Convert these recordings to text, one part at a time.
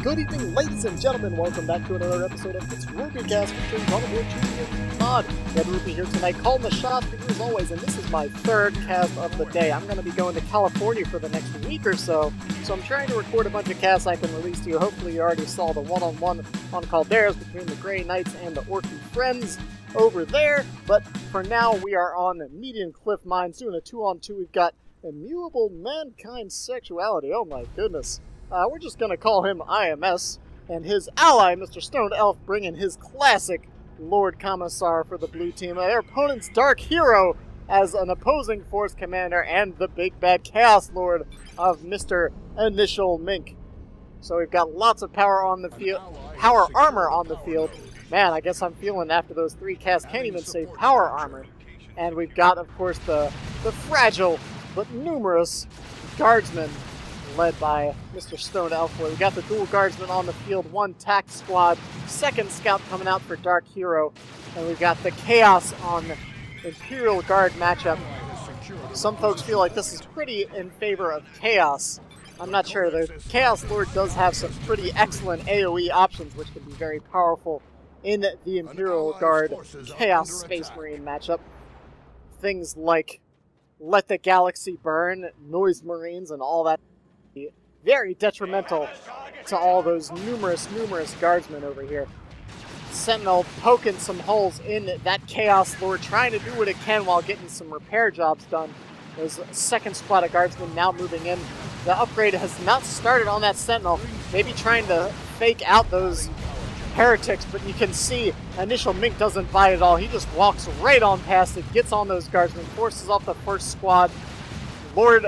Good evening, ladies and gentlemen. Welcome back to another episode of FitzRupee Cast featuring Hollywood Junior Mod. Red-Rupee here tonight, calling the shots for you as always, and this is my third cast of the day. I'm going to be going to California for the next week or so I'm trying to record a bunch of casts I can release to you. Hopefully you already saw the one-on-one on Calderas between the Grey Knights and the Orky Friends over there, but for now we are on Medean Cliff Mines doing a 2-on-2. We've got Immutable Mankind Sexuality. Oh my goodness. We're just going to call him IMS, and his ally, Mr. Stoned Elf, bringing his classic Lord Commissar for the blue team. Their opponent's Dark Hero as an opposing force commander, and the big bad Chaos Lord of Mr. Initial Mink. So we've got lots of power on the field, power armor on the field. Man, I guess I'm feeling after those 3 casts, can't even say power armor. And we've got, of course, the fragile but numerous guardsmen led by Mr. Stone Elf. We got the dual guardsmen on the field, 1 tact squad, 2nd scout coming out for Dark Hero, and we've got the Chaos on Imperial Guard matchup. Some folks feel like this is pretty in favor of Chaos. I'm not sure. The Chaos Lord does have some pretty excellent AoE options, which can be very powerful in the Imperial Guard Chaos Space Marine matchup. Things like Let the Galaxy Burn, Noise Marines, and all that. Very detrimental to all those numerous guardsmen over here. Sentinel poking some holes in that Chaos Lord, trying to do what it can while getting some repair jobs done. There's a 2nd squad of guardsmen now moving in. The upgrade has not started on that Sentinel, maybe trying to fake out those heretics, but you can see Initial Mink doesn't buy it at all. He just walks right on past it, gets on those guardsmen, forces off the 1st squad. Lord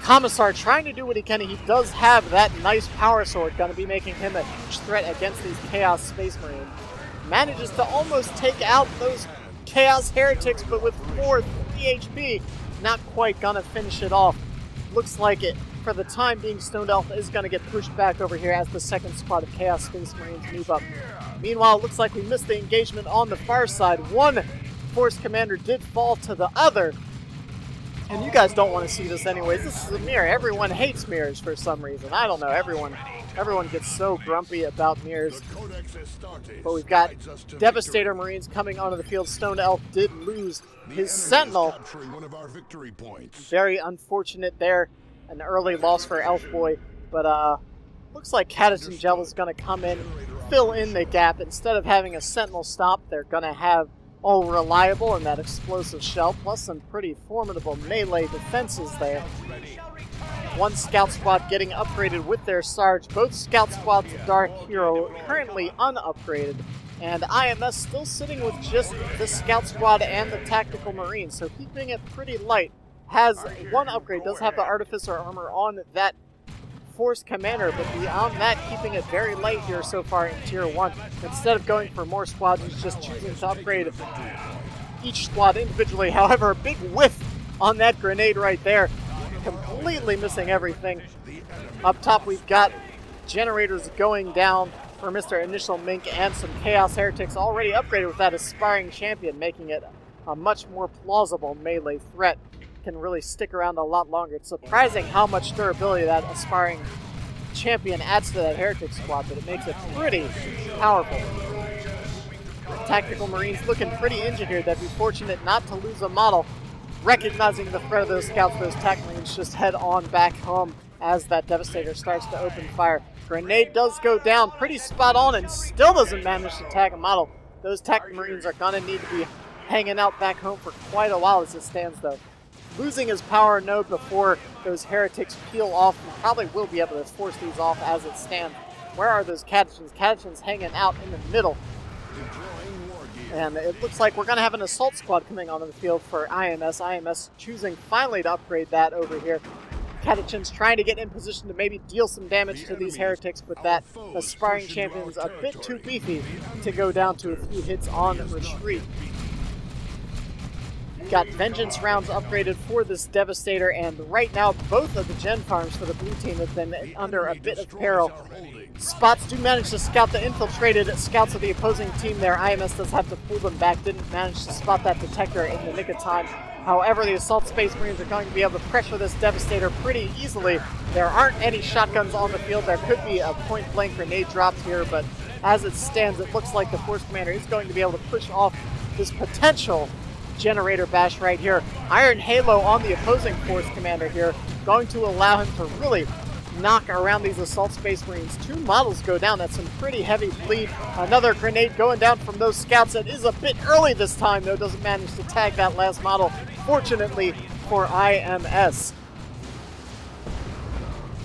Commissar trying to do what he can. He does have that nice power sword, going to be making him a huge threat against these Chaos Space Marines. Manages to almost take out those Chaos Heretics, but with 3 HP, not quite going to finish it off. Looks like it, for the time being, Stoned Elf is going to get pushed back over here as the 2nd squad of Chaos Space Marines move up. Meanwhile, it looks like we missed the engagement on the far side. 1 force commander did fall to the other. And you guys don't want to see this anyways. This is a mirror. Everyone hates mirrors for some reason. I don't know. Everyone gets so grumpy about mirrors. But we've got Devastator Marines coming onto the field. Stone Elf did lose his Sentinel. Very unfortunate there. An early loss for Elf Boy. But looks like Catachan Gel is going to come in, fill in the gap. Instead of having a Sentinel stop, they're going to have all reliable and that explosive shell, plus some pretty formidable melee defenses there. 1 scout squad getting upgraded with their Sarge. Both scout squads of Dark Hero currently unupgraded, and IMS still sitting with just the scout squad and the tactical marines, so keeping it pretty light. Has 1 upgrade, does have the artificer armor on that force commander, but beyond that, keeping it very light here so far in Tier 1. Instead of going for more squads, he's just choosing to upgrade each squad individually. However, a big whiff on that grenade right there, completely missing everything. Up top, we've got generators going down for Mr. Initial Mink, and some Chaos Heretics already upgraded with that Aspiring Champion, making it a much more plausible melee threat. Can really stick around a lot longer. It's surprising how much durability that Aspiring Champion adds to that Heretic squad, but it makes it pretty powerful. Tactical Marines looking pretty injured here. They'd be fortunate not to lose a model. Recognizing the threat of those scouts, those Tac Marines just head on back home as that Devastator starts to open fire. Grenade does go down pretty spot on and still doesn't manage to tag a model. Those Tac Marines are going to need to be hanging out back home for quite a while as it stands, though. Losing his power node before those heretics peel off, and probably will be able to force these off as it stands. Where are those Catachans? Catachans hanging out in the middle. And it looks like we're going to have an assault squad coming onto the field for IMS. IMS choosing finally to upgrade that over here. Catachans trying to get in position to maybe deal some damage to these heretics, but that Aspiring Champion's a bit too beefy to go down to a few hits on retreat. Got Vengeance rounds upgraded for this Devastator, and right now both of the gen farms for the blue team have been under a bit of peril. Spots do manage to scout the infiltrated scouts of the opposing team there. IMS does have to pull them back, didn't manage to spot that detector in the nick of time. However, the Assault Space Marines are going to be able to pressure this Devastator pretty easily. There aren't any shotguns on the field. There could be a point-blank grenade dropped here, but as it stands, it looks like the Force Commander is going to be able to push off this potential generator bash right here. Iron Halo on the opposing Force Commander here, going to allow him to really knock around these Assault Space Marines. 2 models go down. That's some pretty heavy bleed. Another grenade going down from those scouts. That is a bit early this time, though. Doesn't manage to tag that last model, fortunately for IMS.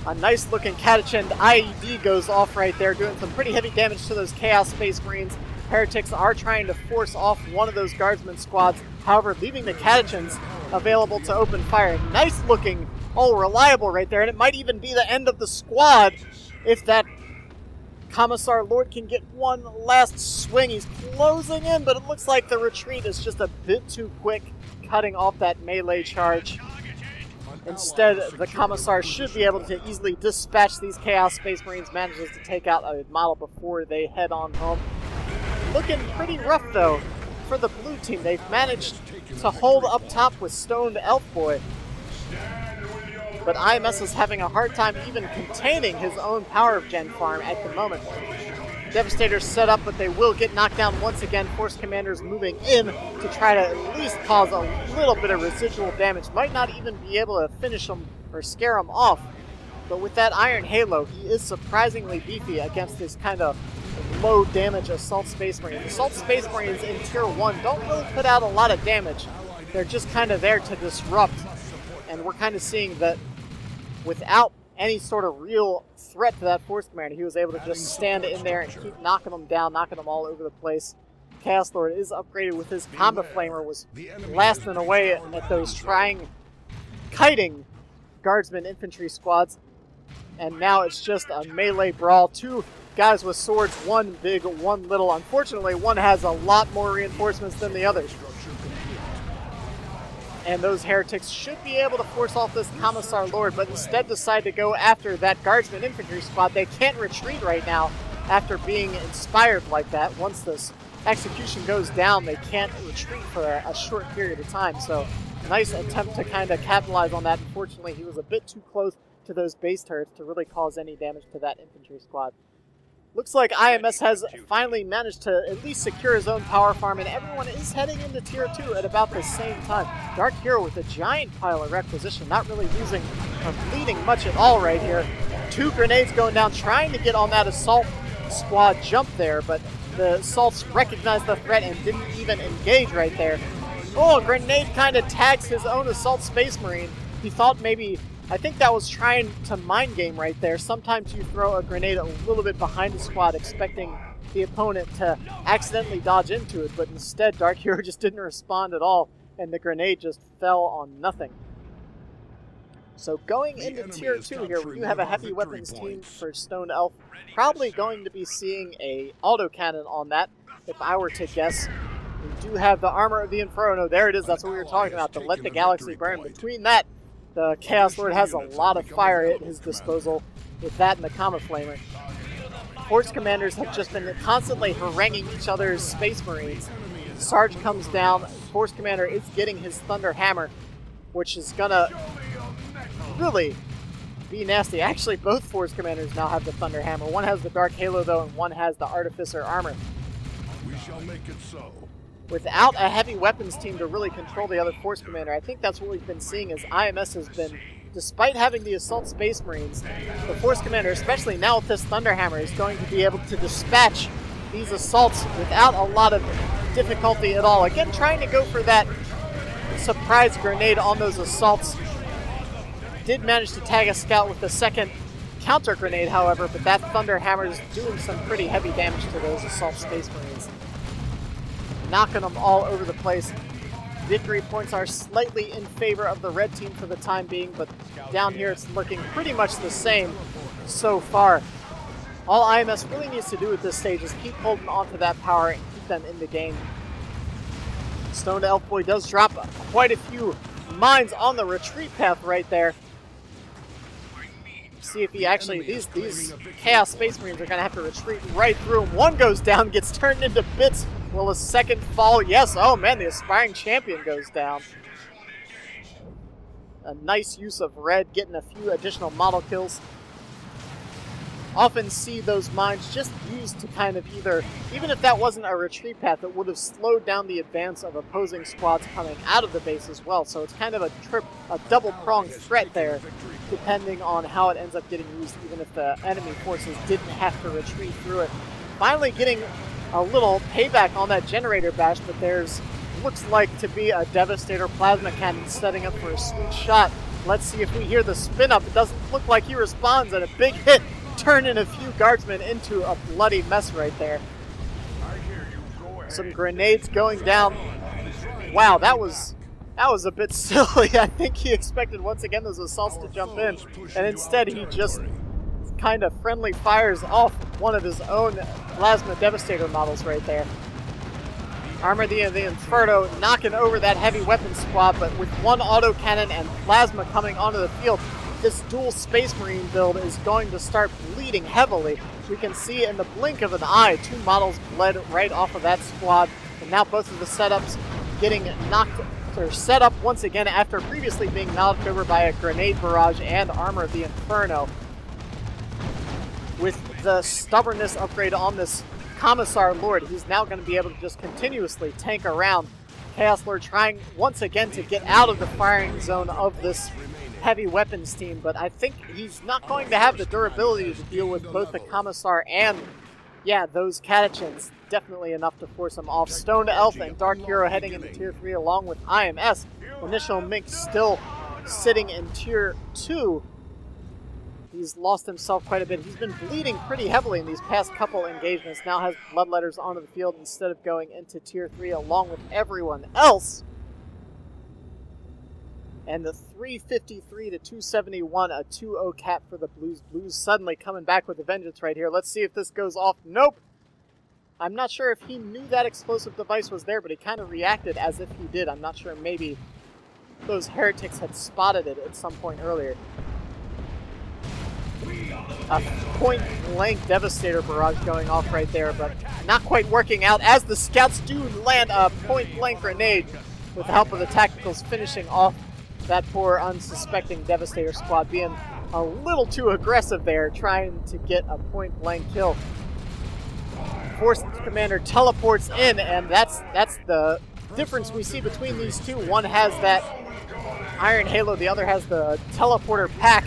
A nice looking Catachin IED goes off right there, doing some pretty heavy damage to those Chaos Space Marines. Heretics are trying to force off one of those Guardsman squads, however, leaving the Catachins available to open fire. Nice looking, reliable right there, and it might even be the end of the squad if that Commissar Lord can get one last swing. He's closing in, but it looks like the retreat is just a bit too quick, cutting off that melee charge. Instead, the Commissar should be able to easily dispatch these Chaos Space Marines, manages to take out a model before they head on home. Looking pretty rough, though, for the blue team. They've managed to hold up top with Stoned Elf Boy, but IMS is having a hard time even containing his own power of gen farm at the moment. Devastator's set up, but they will get knocked down once again. Force Commander's moving in to try to at least cause a little bit of residual damage. Might not even be able to finish them or scare them off, but with that Iron Halo, he is surprisingly beefy against this kind of low damage Assault Space Marines. Assault Space Marines in Tier 1 don't really put out a lot of damage. They're just kind of there to disrupt, and we're kind of seeing that without any sort of real threat to that Force Commander, he was able to just stand in there and keep knocking them down, knocking them all over the place. Chaos Lord is upgraded with his Comba Flamer, was blasting away at those kiting Guardsman infantry squads, and now it's just a melee brawl. 2 guys with swords, 1 big, 1 little. Unfortunately, one has a lot more reinforcements than the others. And those Heretics should be able to force off this Commissar Lord, but instead decide to go after that Guardsman infantry squad. They can't retreat right now after being inspired like that. Once this execution goes down, they can't retreat for a short period of time. So, nice attempt to kind of capitalize on that. Unfortunately, he was a bit too close to those base turrets to really cause any damage to that infantry squad. Looks like IMS has finally managed to at least secure his own power farm, and everyone is heading into Tier 2 at about the same time. Dark Hero with a giant pile of requisition, not really losing or bleeding much at all right here. 2 grenades going down, trying to get on that Assault squad jump there, but the Assaults recognized the threat and didn't even engage right there. Oh, a grenade kind of tags his own Assault Space Marine. He thought maybe... I think that was trying to mind game right there. Sometimes you throw a grenade a little bit behind the squad, expecting the opponent to accidentally dodge into it, but instead Dark Hero just didn't respond at all, and the grenade just fell on nothing. So going into Tier 2 here, we do have a heavy weapons team for Stone Elf. Probably going to be seeing a autocannon on that, if I were to guess. We do have the Armor of the Inferno. There it is, that's what we were talking about, to let the galaxy burn. Between that, the Chaos Lord has a lot of fire at his disposal with that and the Comba Flamer. Force Commanders have just been constantly haranguing each other's Space Marines. Sarge comes down. Force Commander is getting his Thunder Hammer, which is gonna really be nasty. Actually, both Force Commanders now have the Thunder Hammer. One has the Dark Halo, though, and one has the Artificer Armor. We shall make it so. Without a heavy weapons team to really control the other Force Commander, I think that's what we've been seeing as IMS has been, despite having the Assault Space Marines, the Force Commander, especially now with this Thunder Hammer, is going to be able to dispatch these assaults without a lot of difficulty at all. Again, trying to go for that surprise grenade on those assaults. Did manage to tag a scout with the second counter grenade, however, but that Thunder Hammer is doing some pretty heavy damage to those Assault Space Marines, knocking them all over the place. Victory points are slightly in favor of the red team for the time being, but down here it's looking pretty much the same so far. All IMS really needs to do at this stage is keep holding on to that power and keep them in the game. Stoned Elf Boy does drop quite a few mines on the retreat path right there. See if he actually, these Chaos Space Marines are going to have to retreat right through him. One goes down, gets turned into bits. Will a second fall? Yes. Oh man, the Aspiring Champion goes down. A nice use of red, getting a few additional model kills. Often see those mines just used to kind of either, even if that wasn't a retreat path, it would have slowed down the advance of opposing squads coming out of the base as well. So it's kind of a double-pronged threat there, depending on how it ends up getting used, even if the enemy forces didn't have to retreat through it. Finally getting a little payback on that generator bash, but there's looks like to be a Devastator plasma cannon setting up for a sweet shot. Let's see if we hear the spin up. It doesn't look like he responds, and a big hit turning a few guardsmen into a bloody mess right there. Some grenades going down. Wow, that was a bit silly. I think he expected once again those assaults to jump in, and instead he just kind of friendly fires off one of his own plasma Devastator models right there. Armor the Inferno knocking over that heavy weapon squad, but with one autocannon and plasma coming onto the field, this dual Space Marine build is going to start bleeding heavily. We can see in the blink of an eye, two models bled right off of that squad, and now both of the setups getting knocked or set up once again after previously being knocked over by a grenade barrage and Armor the Inferno. With the stubbornness upgrade on this Commissar Lord, he's now going to be able to just continuously tank around. Chaos Lord trying once again to get out of the firing zone of this heavy weapons team, but I think he's not going to have the durability to deal with both the Commissar and, yeah, those Catechins. Definitely enough to force him off. Stoned Elf and Dark Hero heading into Tier 3 along with IMS. Initial Mink still sitting in Tier 2. He's lost himself quite a bit. He's been bleeding pretty heavily in these past couple engagements. Now has Bloodletters onto the field instead of going into Tier 3 along with everyone else. And the 353 to 271, a 2-0 cap for the Blues. Blues suddenly coming back with a vengeance right here. Let's see if this goes off. Nope. I'm not sure if he knew that explosive device was there, but he kind of reacted as if he did. I'm not sure. Maybe those heretics had spotted it at some point earlier. A point-blank Devastator barrage going off right there, but not quite working out as the scouts do land a point-blank grenade with the help of the tacticals, finishing off that poor unsuspecting Devastator squad, being a little too aggressive there, trying to get a point-blank kill. Force Commander teleports in, and that's the difference we see between these two. One has that Iron Halo, the other has the teleporter pack,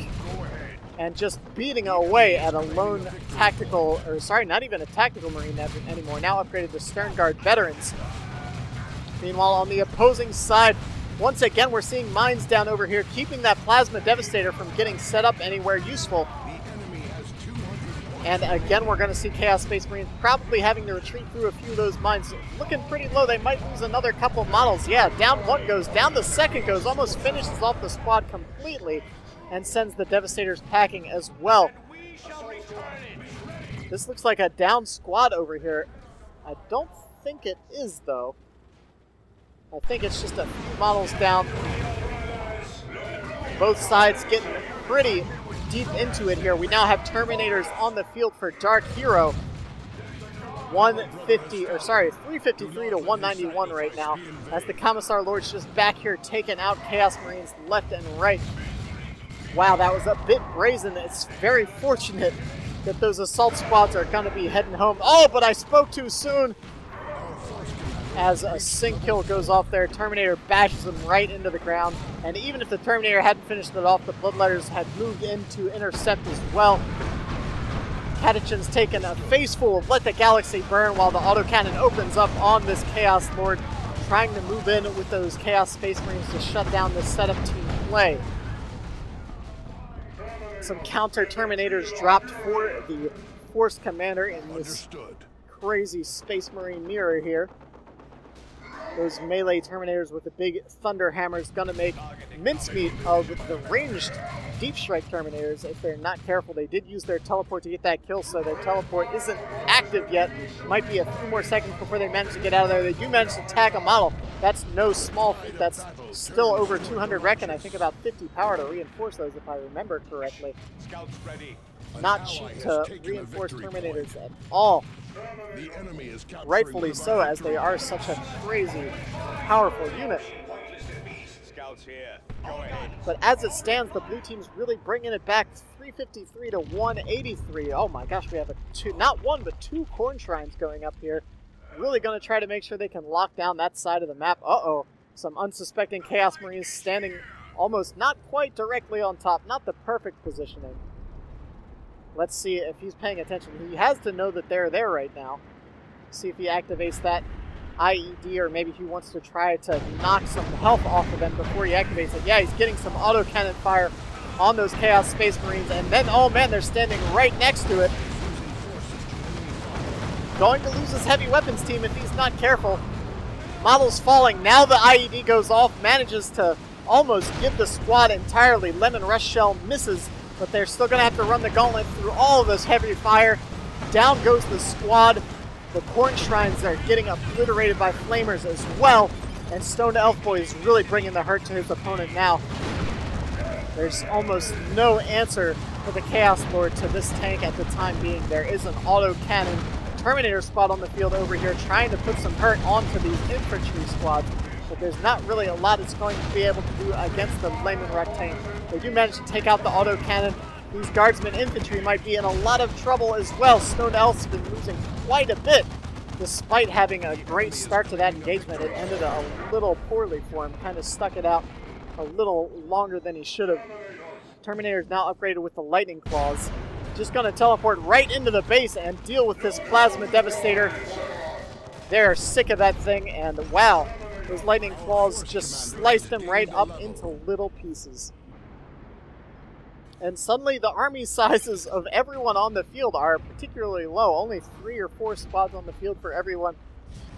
and just beating away at a lone tactical, or sorry, not even a tactical Marine anymore, now upgraded to Stern Guard veterans. Meanwhile, on the opposing side, once again, we're seeing mines down over here, keeping that Plasma Devastator from getting set up anywhere useful. And again, we're going to see Chaos Space Marines probably having to retreat through a few of those mines. Looking pretty low. They might lose another couple models. Yeah, down one goes, down the second goes, almost finishes off the squad completely and sends the Devastators packing as well. This looks like a down squad over here. I don't think it is, though. I think it's just a few models down. Both sides getting pretty deep into it here. We now have Terminators on the field for Dark Hero. 353 to 191 right now, as the Commissar Lord's just back here taking out Chaos Marines left and right. Wow, that was a bit brazen. It's very fortunate that those assault squads are going to be heading home. Oh, but I spoke too soon. As a sync kill goes off there, Terminator bashes him right into the ground. And even if the Terminator hadn't finished it off, the Bloodletters had moved in to intercept as well. Catechin's taken a face full of Let the Galaxy Burn while the autocannon opens up on this Chaos Lord, trying to move in with those Chaos Space Marines to shut down this setup team play. Some counter Terminators dropped for the Force Commander in this crazy Space Marine mirror here. Those melee Terminators with the big Thunder Hammers gonna make mincemeat of the ranged Deep Strike Terminators. If they're not careful, they did use their teleport to get that kill, so their teleport isn't active yet. Might be a few more seconds before they manage to get out of there. They do manage to tag a model. That's no small feat. That's still over 200 rec, and I think about 50 power to reinforce those, if I remember correctly. Scouts ready. Not cheap to reinforce Terminators at all. The enemy is Rightfully so, as they are such a crazy, powerful unit. Scouts here. Go ahead. But as it stands, the blue team's really bringing it back, 353 to 183. Oh my gosh, we have not one, but two Corn Shrines going up here. Really going to try to make sure they can lock down that side of the map. Uh-oh, some unsuspecting Chaos Marines standing almost not quite directly on top. Not the perfect positioning. Let's see if he's paying attention. He has to know that they're there right now. See if he activates that IED, or maybe he wants to try to knock some health off of them before he activates it. Yeah, he's getting some autocannon fire on those Chaos Space Marines, and then, oh man, they're standing right next to it. Going to lose his heavy weapons team if he's not careful. Models falling. Now the IED goes off, manages to almost give the squad entirely. Lemon Rush Shell misses, but they're still going to have to run the gauntlet through all of this heavy fire. Down goes the squad. The Corn Shrines are getting obliterated by Flamers as well. And Stoned Elf Boy is really bringing the hurt to his opponent now. There's almost no answer for the Chaos Lord to this tank at the time being. There is an autocannon Terminator squad on the field over here trying to put some hurt onto these infantry squads. But there's not really a lot it's going to be able to do against the Layman Ruck tank. They do manage to take out the autocannon. These Guardsmen infantry might be in a lot of trouble as well. Stoned Elf's been losing quite a bit. Despite having a great start to that engagement, it ended a little poorly for him. Kind of stuck it out a little longer than he should have. Terminator's now upgraded with the Lightning Claws. Just going to teleport right into the base and deal with this Plasma Devastator. They're sick of that thing, and wow, those Lightning Claws just sliced them right up into little pieces. And suddenly the army sizes of everyone on the field are particularly low. Only 3 or 4 squads on the field for everyone.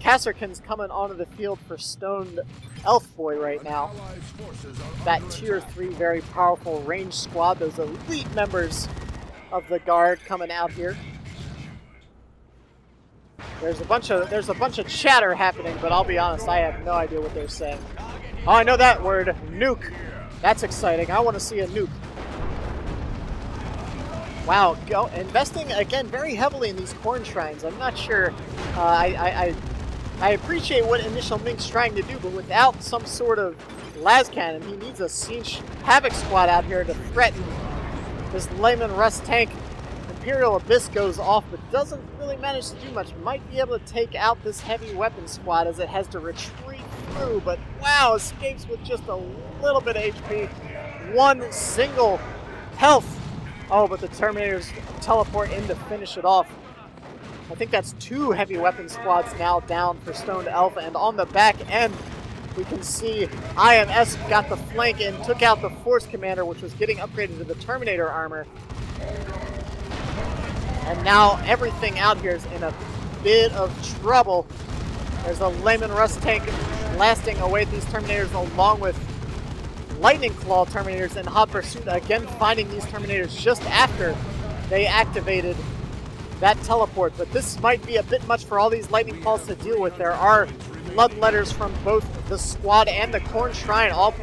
Kasserkin's coming onto the field for Stoned Elf Boy right now. That tier 3 very powerful range squad. Those elite members of the Guard coming out here. There's a bunch of chatter happening, but I'll be honest, I have no idea what they're saying. Oh, I know that word, nuke. That's exciting. I want to see a nuke. Wow, investing again very heavily in these Corn Shrines. I'm not sure. I appreciate what Initial Mink's trying to do, but without some sort of las cannon, he needs a Siege Havoc squad out here to threaten this Layman Rust tank. Imperial Abyss goes off, but doesn't really manage to do much. Might be able to take out this heavy weapon squad as it has to retreat through, but wow, escapes with just a little bit of HP. One single health. Oh, but the Terminators teleport in to finish it off. I think that's 2 heavy weapon squads now down for Stoned Elf, and on the back end, we can see IMS got the flank in, took out the Force Commander, which was getting upgraded to the Terminator armor. And now everything out here is in a bit of trouble. There's a Layman Rust tank blasting away at these Terminators along with Lightning Claw Terminators in hot pursuit, again finding these Terminators just after they activated that teleport. But this might be a bit much for all these Lightning Claws to deal with. There are Bloodletters from both the squad and the Corn Shrine all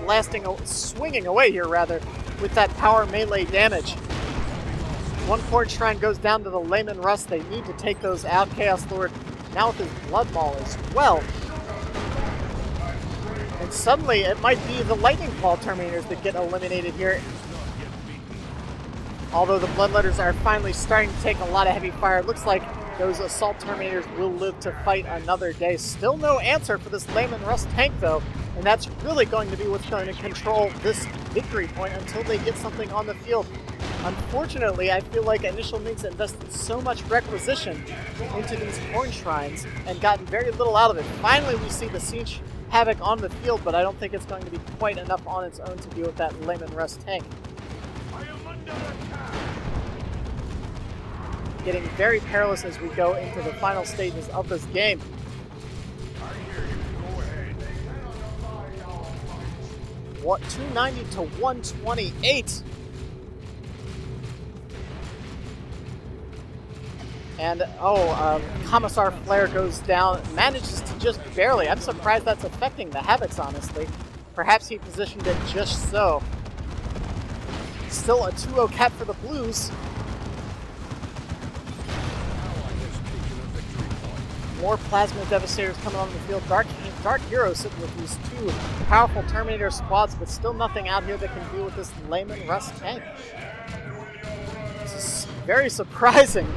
swinging away here rather, with that power melee damage. One Corn Shrine goes down to the Layman Rust. They need to take those out. Chaos Lord now with his Blood Maul as well. And suddenly, it might be the Lightning Claw Terminators that get eliminated here. Although the Bloodletters are finally starting to take a lot of heavy fire. It looks like those Assault Terminators will live to fight another day. Still no answer for this Layman Rust tank, though. And that's really going to be what's going to control this victory point until they get something on the field. Unfortunately, I feel like Initial Mink's invested so much requisition into these Corn Shrines and gotten very little out of it. Finally, we see the Siege Havoc on the field, but I don't think it's going to be quite enough on its own to deal with that Layman Rust tank. Getting very perilous as we go into the final stages of this game. What, 290 to 128. And, Commissar Flare goes down, manages to just barely. I'm surprised that's affecting the Havocs, honestly. Perhaps he positioned it just so. Still a 2-0 cap for the Blues. More Plasma Devastators coming on the field. Dark Hero sitting with these two powerful Terminator squads, but still nothing out here that can deal with this Layman Rust tank. This is very surprising.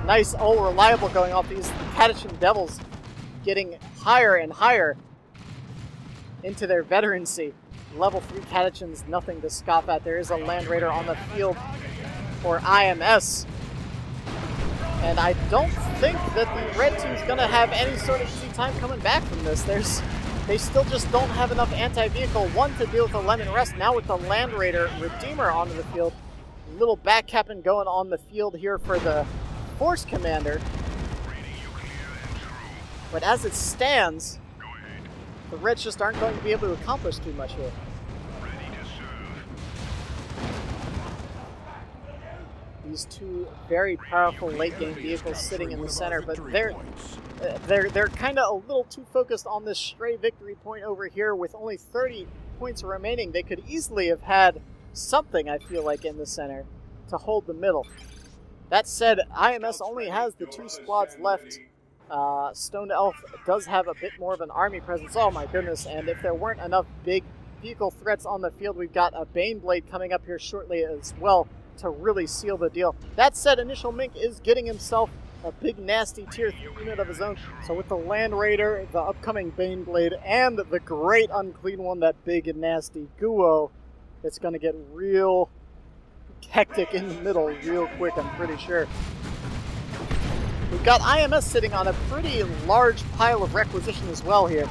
Nice, reliable going off. These Catachan Devils getting higher and higher into their veterancy. Level 3 Catachans, nothing to scoff at. There is a Land Raider on the field for IMS. And I don't think that the red team's going to have any sort of easy time coming back from this. They still just don't have enough anti-vehicle, one, to deal with the Lemon Rest. Now with the Land Raider Redeemer onto the field. Little backcapping going on the field here for the Force Commander. But as it stands, the Reds just aren't going to be able to accomplish too much here. These two very powerful late-game vehicles sitting in the center, but they're kind of a little too focused on this stray victory point over here. With only 30 points remaining, they could easily have had something, I feel like, in the center to hold the middle. That said, IMS only has the 2 squads left. Stoned Elf does have a bit more of an army presence. Oh my goodness, and if there weren't enough big vehicle threats on the field, we've got a Baneblade coming up here shortly as well to really seal the deal. That said, Initial Mink is getting himself a big nasty tier 3 unit of his own. So with the Land Raider, the upcoming Baneblade, and the great unclean one, that big and nasty Guo, it's going to get real hectic in the middle real quick, I'm pretty sure. We've got IMS sitting on a pretty large pile of requisition as well here.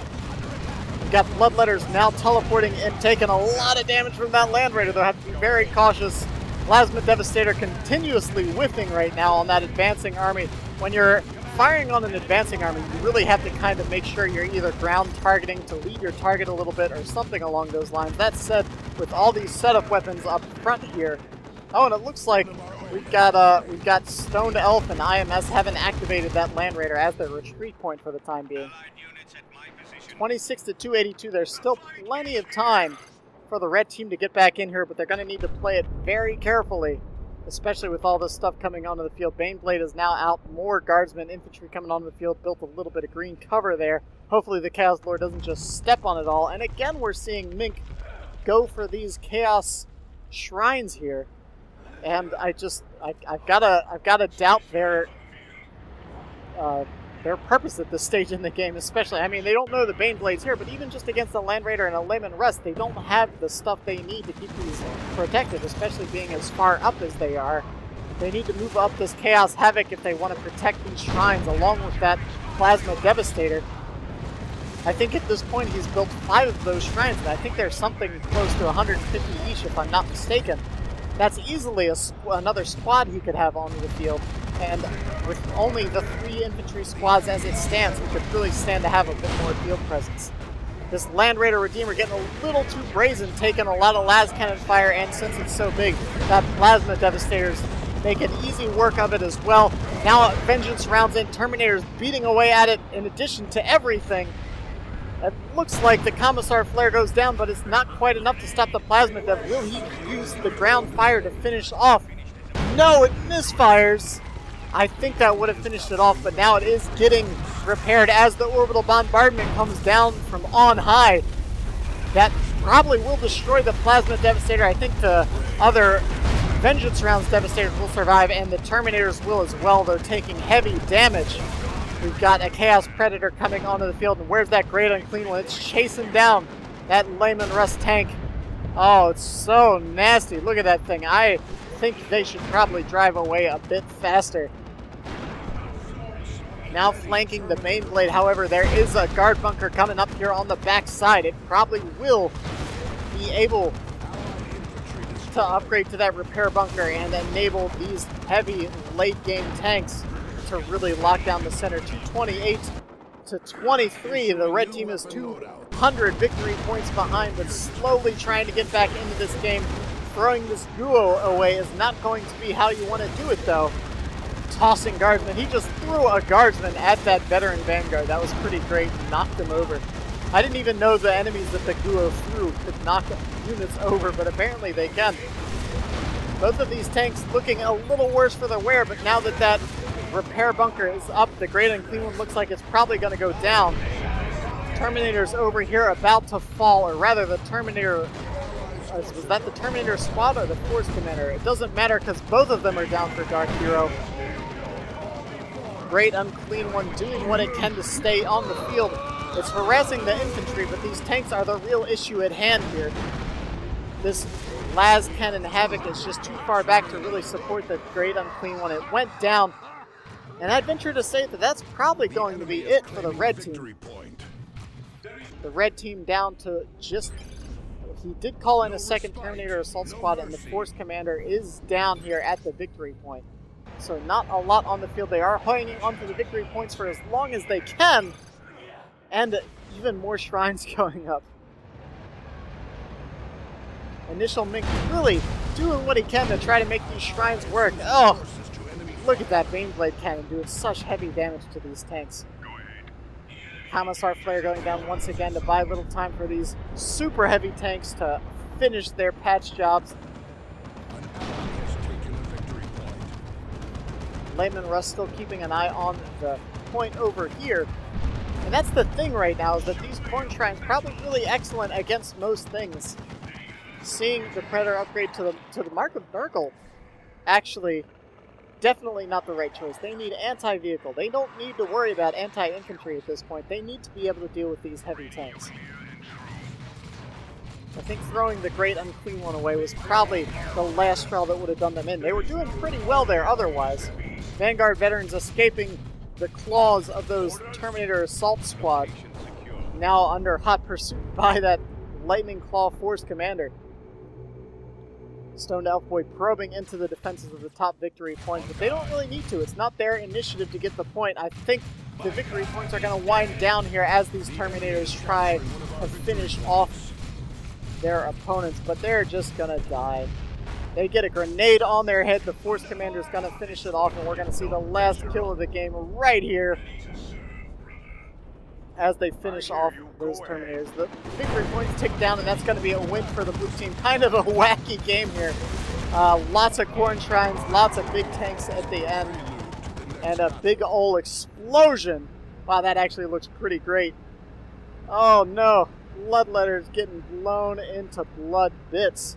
We've got Bloodletters now teleporting and taking a lot of damage from that Land Raider. They'll have to be very cautious. Plasma Devastator continuously whiffing right now on that advancing army. When you're firing on an advancing army, you really have to kind of make sure you're either ground targeting to lead your target a little bit or something along those lines. That said, with all these setup weapons up front here, oh, and it looks like we've got Stoned Elf and IMS haven't activated that Land Raider as their retreat point for the time being. 26 to 282. There's still plenty of time for the red team to get back in here, but they're going to need to play it very carefully, especially with all this stuff coming onto the field. Baneblade is now out. More guardsmen, infantry coming onto the field. Built a little bit of green cover there. Hopefully the Chaos Lord doesn't just step on it all. And again, we're seeing Mink go for these Chaos Shrines here. And I've gotta doubt their purpose at this stage in the game, especially. I mean, they don't know the Baneblade's here, but even just against a Land Raider and a Layman Rust, they don't have the stuff they need to keep these protected, especially being as far up as they are. They need to move up this Chaos Havoc if they want to protect these shrines, along with that Plasma Devastator. I think at this point he's built 5 of those shrines, and I think there's something close to 150 each, if I'm not mistaken. That's easily another squad he could have onto the field. And with only the 3 infantry squads as it stands, we could really stand to have a bit more field presence. This Land Raider Redeemer getting a little too brazen, taking a lot of las cannon fire, and since it's so big, that Plasma Devastators make an easy work of it as well. Now Vengeance rounds in, Terminators beating away at it in addition to everything. It looks like the Commissar Flare goes down, but it's not quite enough to stop the Plasma Dev. Will he use the ground fire to finish off? No, it misfires. I think that would have finished it off, but now it is getting repaired as the orbital bombardment comes down from on high. That probably will destroy the Plasma Devastator. I think the other Vengeance rounds Devastators will survive, and the Terminators will as well, though taking heavy damage. We've got a Chaos Predator coming onto the field, and where's that Great Unclean One? It's chasing down that Layman Rust tank. Oh, it's so nasty. Look at that thing. I think they should probably drive away a bit faster. Now flanking the Baneblade, however, there is a guard bunker coming up here on the back side. It probably will be able to upgrade to that repair bunker and enable these heavy late game tanks to really lock down the center. 228 to 23. The red team is 200 victory points behind, but slowly trying to get back into this game. Throwing this duo away is not going to be how you want to do it, though. Tossing guardsman. He just threw a guardsman at that veteran vanguard. That was pretty great. Knocked him over. I didn't even know the enemies that the duo threw could knock units over, but apparently they can. Both of these tanks looking a little worse for their wear, but now that that repair bunker is up, the Great Unclean One looks like it's probably going to go down. Terminator's over here about to fall, or rather the Terminator... was that the Terminator squad or the Force Commander? It doesn't matter because both of them are down for Dark Hero. Great Unclean One doing what it can to stay on the field. It's harassing the infantry, but these tanks are the real issue at hand here. This Las Cannon Havoc is just too far back to really support the Great Unclean One. It went down, and I'd venture to say that that's probably going to be it for the red team. The red team down to just... He did call in a second Terminator Assault Squad, and the Force Commander is down here at the victory point. So not a lot on the field. They are hanging onto the victory points for as long as they can, and even more shrines going up. Initial Mink really doing what he can to try to make these shrines work. Oh, look at that Baneblade Cannon doing such heavy damage to these tanks. Commissar Flare going down once again to buy little time for these super heavy tanks to finish their patch jobs. Layman Russ still keeping an eye on the point over here. And that's the thing right now, is that these corn shrines probably really excellent against most things. Seeing the Predator upgrade to the Mark of Nurgle, actually, definitely not the right choice. They need anti-vehicle. They don't need to worry about anti-infantry at this point. They need to be able to deal with these heavy tanks. I think throwing the Great Unclean One away was probably the last straw that would have done them in. They were doing pretty well there otherwise. Vanguard veterans escaping the claws of those Terminator Assault Squad, now under hot pursuit by that Lightning Claw Force Commander. Stoned Elfboy probing into the defenses of the top victory point, but they don't really need to. It's not their initiative to get the point. I think the victory points are going to wind down here as these Terminators try to finish off their opponents, but they're just going to die. They get a grenade on their head. The Force Commander is going to finish it off, and we're going to see the last kill of the game right here as they finish off those Terminators. The victory points tick down, and that's going to be a win for the blue team. Kind of a wacky game here. Lots of corn shrines, lots of big tanks at the end, and a big ol' explosion. Wow, that actually looks pretty great. Oh no, Bloodletter's getting blown into blood bits.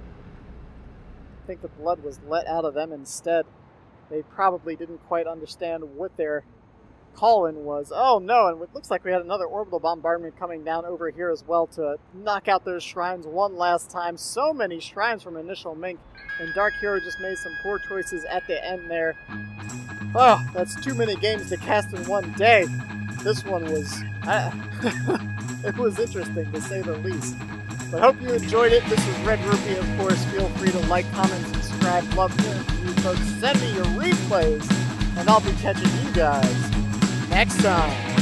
I think the blood was let out of them instead. They probably didn't quite understand what their call-in was. Oh no, and it looks like we had another orbital bombardment coming down over here as well to knock out those shrines one last time. So many shrines from initial Mink, and Dark Hero just made some poor choices at the end there. Oh, that's too many games to cast in one day. This one was... it was interesting, to say the least. But hope you enjoyed it. This is Red-Rupee, of course. Feel free to like, comment, subscribe. Love hearing from you folks. Send me your replays, and I'll be catching you guys next time.